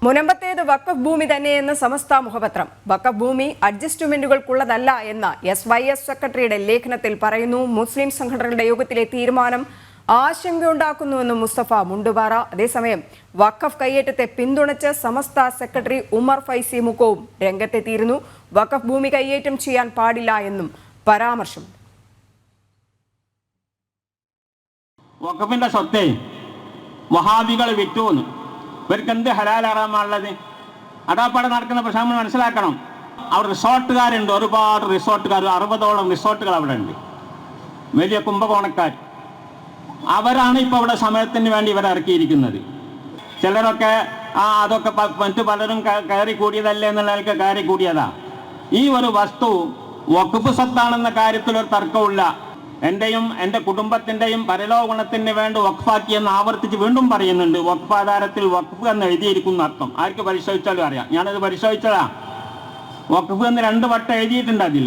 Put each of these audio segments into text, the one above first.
മുനമ്പത്തേത് വഖഫ് ഭൂമി തന്നെയെന്ന് സമസ്ത മുഖപത്രം. വഖഫ് ഭൂമി അഡ്ജസ്റ്റ്മെന്റുകൾക്കുള്ളതല്ല എന്ന് SYS സെക്രട്ടറിയുടെ ലേഖനത്തിൽ പറയുന്നു. മുസ്ലിം സംഘടനകളുടെ യോഗത്തിലെ തീരുമാനം ആശങ്കയുണ്ടാക്കുന്നുവെന്ന് മുസ്തഫ മുണ്ടുപാറ. അതേസമയം വഖഫ് കയ്യേറ്റത്തെ പിന്തുണച്ച് സമസ്ത സെക്രട്ടറി ഉമർ ഫൈസി മുക്കവും രംഗത്തെത്തിയിരുന്നു. വഖഫ് ഭൂമി കയ്യേറ്റം ചെയ്യാൻ പാടില്ല എന്നും പരാമർശം. വഖഫിന്റെ സ്വത്തെ വഹാബികൾ വിറ്റുവെന്ന് ഇവർക്ക് എന്ത് ഹലാലാറാമുള്ളത്? അതാപ്പാടെ നടക്കുന്ന പ്രശ്നം മനസ്സിലാക്കണം. അവിടെ റിസോർട്ടുകാരുണ്ട്, ഒരുപാട് റിസോർട്ടുകാർ, 60ഓളം റിസോർട്ടുകൾ അവിടെ ഉണ്ട്, വലിയ കുംഭകോണക്കാർ. അവരാണ് ഇപ്പോൾ അവിടെ സമരത്തിന് വേണ്ടി ഇവരെ ഇറക്കിയിരിക്കുന്നത്. ചിലരൊക്കെ അതൊക്കെ മറ്റു പലരും കയറി കൂടിയതല്ലേ എന്നുള്ള നിലയ്ക്ക് കയറി കൂടിയതാ. ഈ ഒരു വസ്തു വഖഫ് സ്വത്താണെന്ന കാര്യത്തിൽ ഒരു തർക്കമില്ല. എൻ്റെയും എൻ്റെ കുടുംബത്തിൻ്റെയും പരലോകഗുണത്തിന് വേണ്ടി വഖഫാക്കിയെന്ന് ആവർത്തിച്ച് വീണ്ടും പറയുന്നുണ്ട്. വഖഫ് ആധാരത്തിൽ വഖഫ് എന്ന് എഴുതിയിരിക്കുന്ന അർത്ഥം ആർക്ക് പരിശോധിച്ചാലും അറിയാം. ഞാനത് പരിശോധിച്ചതാ. വഖഫ് എന്ന് 2 വട്ടം എഴുതിയിട്ടുണ്ട് അതിൽ.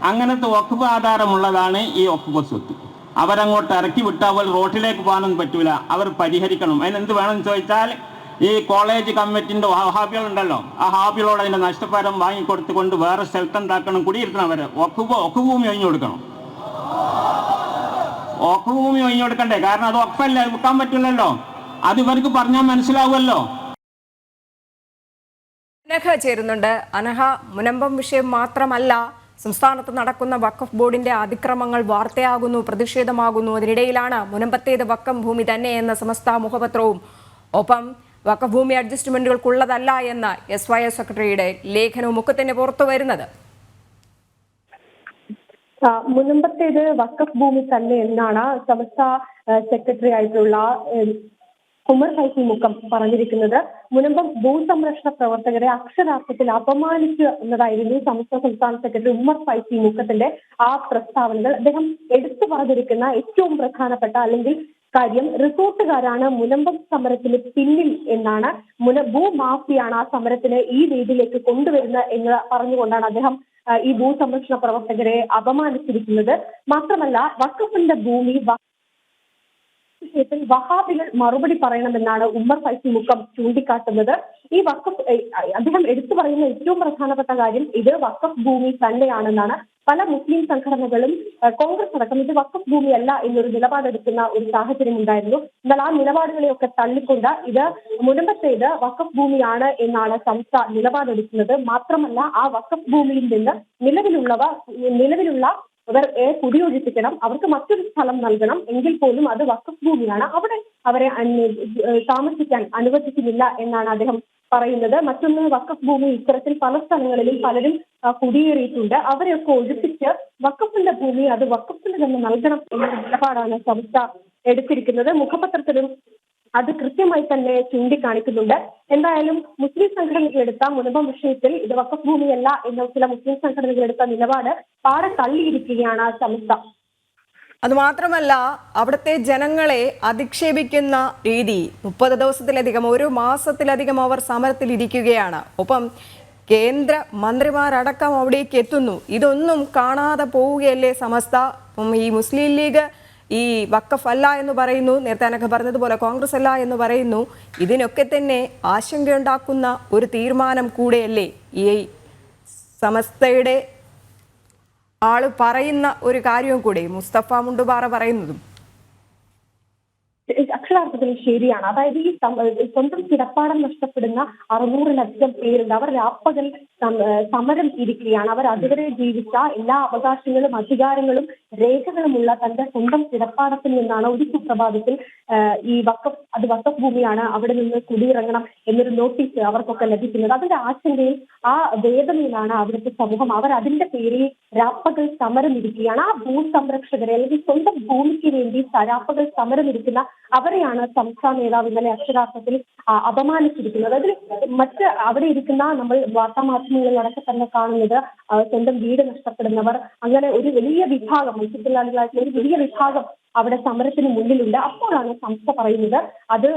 അങ്ങനത്തെ വഖഫ് ആധാരമുള്ളതാണ് ഈ വഖഫ് സ്വത്ത്. അവരങ്ങോട്ട് ഇറക്കി വിട്ട് അവർ റോട്ടിലേക്ക് പോകാനൊന്നും പറ്റൂല. അവർ പരിഹരിക്കണം. അതിനെന്ത് വേണമെന്ന് ചോദിച്ചാൽ ഈ കോളേജ് കമ്മിറ്റിൻ്റെ ഹാബികളുണ്ടല്ലോ, ആ ഹാബികളോട് അതിൻ്റെ നഷ്ടപരിഹാരം വാങ്ങിക്കൊടുത്തുകൊണ്ട് വേറെ സ്ഥലത്തുണ്ടാക്കണം, കുടിയിരുത്തണം. അവരെ വഖഫ് ഭൂമി ഒഴിഞ്ഞു കൊടുക്കണം. വഖഫ് ഭൂമി ഒഴിഞ്ഞു കൊടുക്കണ്ടേ? കാരണം അത് വഖഫല്ലേ, വിൽക്കാൻ പറ്റില്ലല്ലോ. അത് ഇവർക്ക് പറഞ്ഞാൽ മനസ്സിലാവുമല്ലോ. അനഘ ചേരുന്നുണ്ട്. അനഘ, മുനമ്പം വിഷയം മാത്രമല്ല, സംസ്ഥാനത്ത് നടക്കുന്ന വഖഫ് ബോർഡിന്റെ അതിക്രമങ്ങൾ വാർത്തയാകുന്നു, പ്രതിഷേധമാകുന്നു. അതിനിടയിലാണ് മുനമ്പത്തേത് വഖഫ് ഭൂമി തന്നെ എന്ന സമസ്ത മുഖപത്രവും ഒപ്പം വഖഫ് ഭൂമി അഡ്ജസ്റ്റ്മെന്റുകൾക്കുള്ളതല്ല എന്ന SYS സെക്രട്ടറിയുടെ ലേഖനവും ഒക്കെ തന്നെ പുറത്തു വരുന്നത്. മുനമ്പത്തേത് വഖഫ് ഭൂമി തന്നെ എന്നാണ് സമസ്ത സെക്രട്ടറി ആയിട്ടുള്ള ഉമർ ഫൈസി മുക്കം പറഞ്ഞിരിക്കുന്നത്. മുനമ്പം ഭൂസംരക്ഷണ പ്രവർത്തകരെ അക്ഷരാർത്ഥത്തിൽ അപമാനിച്ചു എന്നതായിരുന്നു സമസ്ത സംസ്ഥാന സെക്രട്ടറി ഉമർ ഫൈസി മുക്കത്തിന്റെ ആ പ്രസ്താവനകൾ. അദ്ദേഹം എടുത്തു പറഞ്ഞിരിക്കുന്ന ഏറ്റവും പ്രധാനപ്പെട്ട അല്ലെങ്കിൽ കാര്യം റിസോർട്ടുകാരാണ് മുനമ്പം സമരത്തിന് പിന്നിൽ എന്നാണ്. ഭൂമാഫിയാണ് ആ സമരത്തിന് ഈ രീതിയിലേക്ക് കൊണ്ടുവരുന്നത് എന്ന് പറഞ്ഞുകൊണ്ടാണ് അദ്ദേഹം ഈ ഭൂസംരക്ഷണ പ്രവർത്തകരെ അപമാനിച്ചിരിക്കുന്നത്. മാത്രമല്ല വഖഫിന്റെ ഭൂമി വിഷയത്തിൽ വഹാബികൾ മറുപടി പറയണമെന്നാണ് ഉമർ ഫൈസി മുക്കം ചൂണ്ടിക്കാട്ടുന്നത്. ഈ വഖഫ് അദ്ദേഹം എടുത്തു പറയുന്ന ഏറ്റവും പ്രധാനപ്പെട്ട കാര്യം ഇത് വഖഫ് ഭൂമി തന്നെയാണെന്നാണ്. പല മുസ്ലിം സംഘടനകളും കോൺഗ്രസ് അടക്കം ഇത് വഖഫ് ഭൂമിയല്ല എന്നൊരു നിലപാടെടുക്കുന്ന ഒരു സാഹചര്യം ഉണ്ടായിരുന്നു. എന്നാൽ ആ നിലപാടുകളെയൊക്കെ തള്ളിക്കൊണ്ട് ഇത് മുനമ്പത്തേത് വഖഫ് ഭൂമിയാണ് എന്നാണ് സംസ്ഥ നിലപാടെടുക്കുന്നത്. മാത്രമല്ല ആ വഖഫ് ഭൂമിയിൽ നിന്ന് നിലവിലുള്ള അവർ കുടിയൊഴിപ്പിക്കണം, അവർക്ക് മറ്റൊരു സ്ഥലം നൽകണം. എങ്കിൽ പോലും അത് വഖഫ് ഭൂമിയാണ്, അവിടെ അവരെ താമസിക്കാൻ അനുവദിക്കുന്നില്ല എന്നാണ് അദ്ദേഹം പറയുന്നത്. മറ്റൊന്ന്, വഖഫ് ഭൂമി ഇത്തരത്തിൽ പല സ്ഥലങ്ങളിലും പലരും കുടിയേറിയിട്ടുണ്ട്. അവരെയൊക്കെ ഒഴിപ്പിച്ച് വഖഫിന്റെ ഭൂമി അത് വഖഫിന് തന്നെ നൽകണം എന്ന നിലപാടാണ് സംസ്ഥ എടുത്തിരിക്കുന്നത്. മുഖപത്രത്തിലും അത് കൃത്യമായി തന്നെ ചൂണ്ടിക്കാണിക്കുന്നുണ്ട്. എന്തായാലും മുസ്ലിം സംഘടനകൾ എടുത്ത മുനമ്പം വിഷയത്തിൽ ഇത് വഖഫ് ഭൂമിയല്ല എന്ന ചില മുസ്ലിം സംഘടനകൾ എടുത്ത നിലപാട് പാടെ തള്ളിയിരിക്കുകയാണ് സംസ്ഥ. അതുമാത്രമല്ല, അവിടുത്തെ ജനങ്ങളെ അധിക്ഷേപിക്കുന്ന രീതി 30 ദിവസത്തിലധികം, 1 മാസത്തിലധികം അവർ സമരത്തിലിരിക്കുകയാണ്. ഒപ്പം കേന്ദ്ര മന്ത്രിമാരടക്കം അവിടേക്ക് എത്തുന്നു. ഇതൊന്നും കാണാതെ പോവുകയല്ലേ സമസ്ത? ഈ മുസ്ലിം ലീഗ് ഈ വഖഫ് അല്ല എന്ന് പറയുന്നു, നേരത്തെ അനഘ പറഞ്ഞതുപോലെ കോൺഗ്രസ് അല്ല എന്ന് പറയുന്നു. ഇതിനൊക്കെ തന്നെ ആശങ്കയുണ്ടാക്കുന്ന ഒരു തീരുമാനം കൂടെയല്ലേ ഈ സമസ്തയുടെ ആള് പറയുന്ന ഒരു കാര്യവും കൂടെ മുസ്തഫ മുണ്ടുപാറ പറയുന്നതും? അക്ഷരാർത്ഥത്തിൽ ശരിയാണ്. അതായത് ഈ സ്വന്തം കിടപ്പാടം നഷ്ടപ്പെടുന്ന 600-ലധികം പേരുണ്ട്. അവർ രാപ്പകൽ സമരം ഇരിക്കുകയാണ്. അവർ അതുവരെ ജീവിച്ച എല്ലാ അവകാശങ്ങളും അധികാരങ്ങളും രേഖകളുമുള്ള തന്റെ സ്വന്തം കിടപ്പാടത്തിൽ നിന്നാണ് ഒരു സുപ്രഭാതത്തിൽ ഈ വഖഫ് ഭൂമിയാണ്, അവിടെ നിന്ന് കുടിയിറങ്ങണം എന്നൊരു നോട്ടീസ് അവർക്കൊക്കെ ലഭിക്കുന്നത്. അതിന്റെ ആശങ്കയിൽ ആ വേദനയിലാണ് അവിടുത്തെ സമൂഹം. അവർ അതിന്റെ പേരിൽ രാപ്പകൽ സമരം ഇരിക്കുകയാണ്. ആ ഭൂസംരക്ഷകരെ അല്ലെങ്കിൽ സ്വന്തം ഭൂമിക്ക് വേണ്ടി രാപ്പകൽ സമരം ഇരിക്കുന്ന അവരെയാണ് സംസ്ഥാന നേതാവ് ഇന്നലെ അക്ഷരാർത്ഥത്തിൽ അപമാനിച്ചിരിക്കുന്നത്. അതിൽ അവിടെ ഇരിക്കുന്ന നമ്മൾ വാർത്താമാധ്യമങ്ങളിലടക്കം തന്നെ കാണുന്നത് സ്വന്തം വീട് നഷ്ടപ്പെടുന്നവർ, അങ്ങനെ ഒരു വലിയ വിഭാഗം, മത്സ്യത്തൊഴിലാളികളായിട്ടുള്ള ഒരു വലിയ വിഭാഗം അവിടെ സമരത്തിന് മുന്നിലുണ്ട്. അപ്പോഴാണ് സംസ്ഥ പറയുന്നത് അത്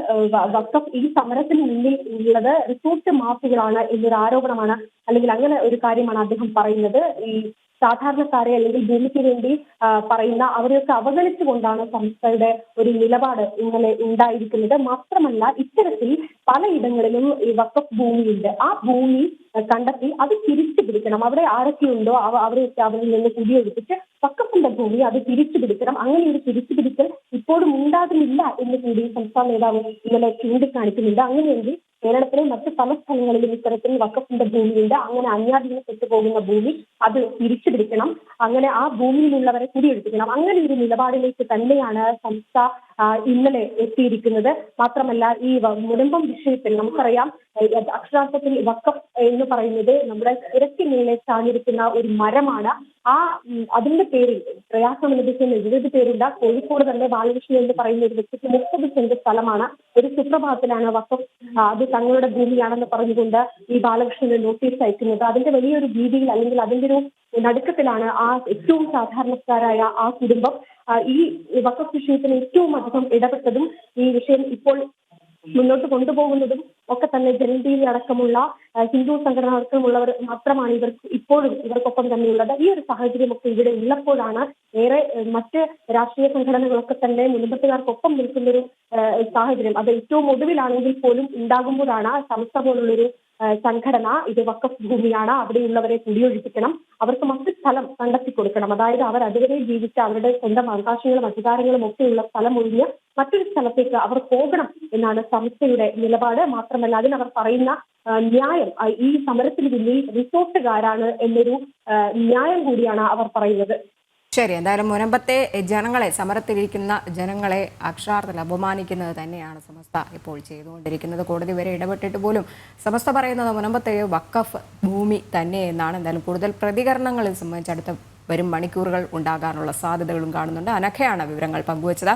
വഖഫ് ഈ സമരത്തിന് മുന്നിൽ ഉള്ളത് റിസോർട്ട് മാഫികളാണ് എന്നൊരു ആരോപണമാണ്, അല്ലെങ്കിൽ അങ്ങനെ ഒരു കാര്യമാണ് അദ്ദേഹം പറയുന്നത്. ഈ സാധാരണക്കാരെ അല്ലെങ്കിൽ ഭൂമിക്ക് വേണ്ടി പറയുന്ന അവരെയൊക്കെ അവഗണിച്ചുകൊണ്ടാണ് സംസ്ഥയുടെ ഒരു നിലപാട് ഇന്നലെ ഉണ്ടായിരിക്കുന്നത്. മാത്രമല്ല ഇത്തരത്തിൽ പലയിടങ്ങളിലും ഈ വഖഫ് ഭൂമിയുണ്ട്. ആ ഭൂമി കണ്ടെത്തി അത് തിരിച്ചു പിടിക്കണം. അവിടെ ആരൊക്കെയുണ്ടോ അവരെയൊക്കെ അവരിൽ നിന്ന് കുടിയൊഴിപ്പിച്ച് വഖഫിന്റെ ഭൂമി അത് തിരിച്ചു പിടിക്കണം. അങ്ങനെ ഒരു തിരിച്ചു പിടിക്കൽ ഇപ്പോഴും ഉണ്ടാകുന്നില്ല എന്ന് കൂടി സംസ്ഥാന നേതാവ് ഇന്നലെ ചൂണ്ടിക്കാണിക്കുന്നുണ്ട്. അങ്ങനെയെങ്കിൽ കേരളത്തിലെ മറ്റ് പല സ്ഥലങ്ങളിലും ഇത്തരത്തിൽ വഖഫിന്റെ ഭൂമിയുണ്ട്. അങ്ങനെ അന്യാധീനപ്പെട്ടു പോകുന്ന ഭൂമി അത് തിരിച്ചു പിടിക്കണം. അങ്ങനെ ആ ഭൂമിയിലുള്ളവരെ കുടിയൊഴിപ്പിക്കണം. അങ്ങനെ ഒരു നിലപാടിലേക്ക് തന്നെയാണ് സംസ്ഥ ഇന്നലെ എത്തിയിരിക്കുന്നത്. മാത്രമല്ല ഈ മുനമ്പം വിഷയത്തിൽ നമുക്കറിയാം, അക്ഷരാർത്ഥത്തിൽ വഖഫ് എന്ന് പറയുന്നത് നമ്മുടെ ഇരയ്ക്ക് മേലെ ചാഞ്ഞിരിക്കുന്ന ഒരു മരമാണ്. അതിന്റെ പേരിൽ പ്രയാസം അനുഭവിക്കുന്ന നിരവധി പേരുണ്ട്. കോഴിക്കോട് തന്നെ ബാലകൃഷ്ണൻ എന്ന് പറയുന്ന ഒരു വ്യക്തിക്ക് 30 സെന്റ് സ്ഥലമാണ്. ഒരു സുപ്രഭാതത്തിലാണ് വഖഫ് അത് തങ്ങളുടെ ഭൂമിയാണെന്ന് പറഞ്ഞുകൊണ്ട് ഈ ബാലകൃഷ്ണന് നോട്ടീസ് അയക്കുന്നത്. അതിന്റെ വലിയൊരു ഭീതിയിൽ അല്ലെങ്കിൽ അതിന്റെ ഒരു നടുക്കത്തിലാണ് ഏറ്റവും സാധാരണക്കാരായ ആ കുടുംബം ഈ വഖഫ് വിഷയത്തിൽ ഏറ്റവും അധികം ഇടപെട്ടതും ഈ വിഷയം ഇപ്പോൾ മുന്നോട്ട് കൊണ്ടുപോകുന്നതും ഒക്കെ തന്നെ ജനതയിൽ അടക്കമുള്ള ഹിന്ദു സംഘടന അടക്കമുള്ളവർ മാത്രമാണ് ഇവർക്കൊപ്പം തന്നെയുള്ളത്. ഈ ഒരു സാഹചര്യമൊക്കെ ഇവിടെ ഉള്ളപ്പോഴാണ് ഏറെ മറ്റ് രാഷ്ട്രീയ സംഘടനകളൊക്കെ തന്നെ മുൻപത്തുകാർക്കൊപ്പം നിൽക്കുന്ന ഒരു സാഹചര്യം അത് ഏറ്റവും ഒടുവിലാണെങ്കിൽ പോലും ഉണ്ടാകുമ്പോഴാണ് സംസ്ഥ പോലുള്ളൊരു സംഘടന ഇത് വഖഫ് ഭൂമിയാണ്, അവിടെയുള്ളവരെ കുടിയൊഴിപ്പിക്കണം, അവർക്ക് മറ്റു സ്ഥലം കണ്ടെത്തി കൊടുക്കണം. അതായത് അവർ അതുവരെ ജീവിച്ച അവരുടെ സ്വന്തം അവകാശങ്ങളും അധികാരങ്ങളും ഒക്കെയുള്ള സ്ഥലം ഒഴിഞ്ഞ് മറ്റൊരു സ്ഥലത്തേക്ക് അവർ പോകണം എന്നാണ് സംസ്ഥയുടെ നിലപാട്. മാത്രമല്ല അതിനവർ പറയുന്ന ന്യായം ഈ സമരത്തിന് പിന്നിൽ റിസോർട്ടുകാരാണ് എന്നൊരു ന്യായം കൂടിയാണ് അവർ പറയുന്നത്. ശരി, എന്തായാലും മുനമ്പത്തെ ജനങ്ങളെ, സമരത്തിലിരിക്കുന്ന ജനങ്ങളെ അക്ഷരാർത്ഥത്തിൽ അപമാനിക്കുന്നത് തന്നെയാണ് സമസ്ത ഇപ്പോൾ ചെയ്തുകൊണ്ടിരിക്കുന്നത്. കോടതി വരെ ഇടപെട്ടിട്ട് പോലും സമസ്ത പറയുന്നത് മുനമ്പത്തെ വഖഫ് ഭൂമി തന്നെ എന്നാണ്. എന്തായാലും കൂടുതൽ പ്രതികരണങ്ങൾ സംബന്ധിച്ച് അടുത്ത വരും മണിക്കൂറുകൾ ഉണ്ടാകാനുള്ള സാധ്യതകളും കാണുന്നുണ്ട്. അനഘയാണ് വിവരങ്ങൾ പങ്കുവച്ചത്.